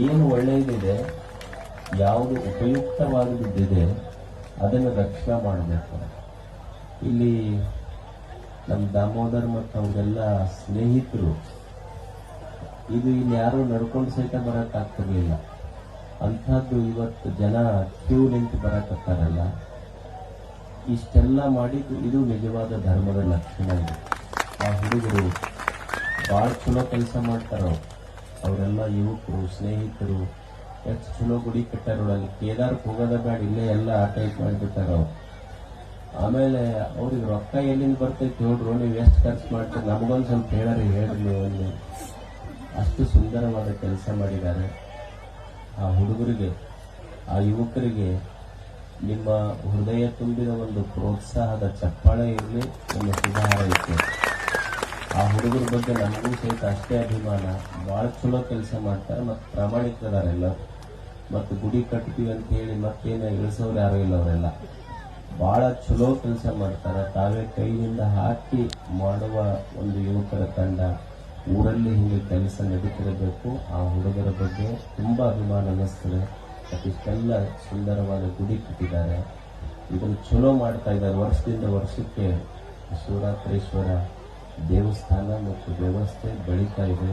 ಏನು ಒಳ್ಳೆಯದಿದೆ, ಯಾವುದು ಉಪಯುಕ್ತವಾದದ್ದಿದೆ ಅದನ್ನು ರಕ್ಷಣೆ ಮಾಡಬೇಕು. ಇಲ್ಲಿ ನಮ್ಮ ದಾಮೋದರ್ ಮತ್ತು ಅವರೆಲ್ಲ ಸ್ನೇಹಿತರು, ಇದು ಇಲ್ಲಿ ಯಾರು ನಡ್ಕೊಂಡು ಸಹಿತ ಬರೋಕ್ಕಾಗ್ತಿರ್ಲಿಲ್ಲ. ಅಂಥದ್ದು ಇವತ್ತು ಜನ ಕ್ಯೂ ನಿಂತು ಬರಕತ್ತಾರಲ್ಲ, ಇಷ್ಟೆಲ್ಲ ಮಾಡಿದ್ದು ಇದು ನಿಜವಾದ ಧರ್ಮದ ಲಕ್ಷಣ. ಇದೆ ಆ ಹುಡುಗರು ಭಾಳ ಚಲೋ ಕೆಲಸ ಮಾಡ್ತಾರೋ, ಅವರೆಲ್ಲ ಯುವಕರು ಸ್ನೇಹಿತರು ಎಷ್ಟು ಚಲೋ ಗುಡಿ ಕಟ್ಟಾರೋಳಲ್ಲಿ. ಕೇದಾರಕ್ಕೆ ಹೋಗೋದ ಬೇಡ, ಇಲ್ಲೇ ಎಲ್ಲ ಟೈಪ್ ಮಾಡಿಬಿಟ್ಟಾರ. ಆಮೇಲೆ ಅವ್ರಿಗೆ ರೊಕ್ಕ ಎಲ್ಲಿಂದ ಬರ್ತೈತೆ ನೋಡ್ರು, ನೀವು ಎಷ್ಟು ಖರ್ಚು ಮಾಡ್ತೀರಿ ನಮಗೊಂದು ಸ್ವಲ್ಪ ಹೇಳ್ರಿ ನೀವು. ಅಷ್ಟು ಸುಂದರವಾದ ಕೆಲಸ ಮಾಡಿದ್ದಾರೆ. ಆ ಹುಡುಗರಿಗೆ, ಆ ಯುವಕರಿಗೆ ನಿಮ್ಮ ಹೃದಯ ತುಂಬಿದ ಒಂದು ಪ್ರೋತ್ಸಾಹದ ಚಪ್ಪಾಳೆ ಇರಲಿ, ನಿಮ್ಮ ಸುಧಾರ ಇತ್ತು. ಆ ಹುಡುಗರ ಬಗ್ಗೆ ನಮಗೂ ಸಹಿತ ಅಷ್ಟೇ ಅಭಿಮಾನ. ಭಾಳ ಚಲೋ ಕೆಲಸ ಮಾಡ್ತಾರೆ ಮತ್ತು ಪ್ರಾಮಾಣಿಕರದಾರೆಲ್ಲ. ಮತ್ತು ಗುಡಿ ಕಟ್ತೀವಿ ಅಂತ ಹೇಳಿ ಮತ್ತೇನು ಇಳಿಸೋರು ಯಾರು ಇಲ್ಲ. ಅವರೆಲ್ಲ ಭಾಳ ಚಲೋ ಕೆಲಸ ಮಾಡ್ತಾರೆ. ತಾವೇ ಕೈಯಿಂದ ಹಾಕಿ ಮಾಡುವ ಒಂದು ಯುವಕರ ತಂಡ. ಊರಲ್ಲಿ ಹಿಂಗೆ ಕೆಲಸ ನಡೀತಿರಬೇಕು. ಆ ಹುಡುಗರ ಬಗ್ಗೆ ತುಂಬ ಅಭಿಮಾನ ಅನ್ನಿಸ್ತದೆ. ಇಷ್ಟೆಲ್ಲ ಸುಂದರವಾದ ಗುಡಿ ಕಟ್ಟಿದ್ದಾರೆ. ಇದನ್ನು ಚಲೋ ಮಾಡ್ತಾ ಇದ್ದಾರೆ. ವರ್ಷದಿಂದ ವರ್ಷಕ್ಕೆ ಶಿವರಾತ್ರೀಶ್ವರ ದೇವಸ್ಥಾನ ಮತ್ತು ವ್ಯವಸ್ಥೆ ಬೆಳೀತಾ ಇದೆ.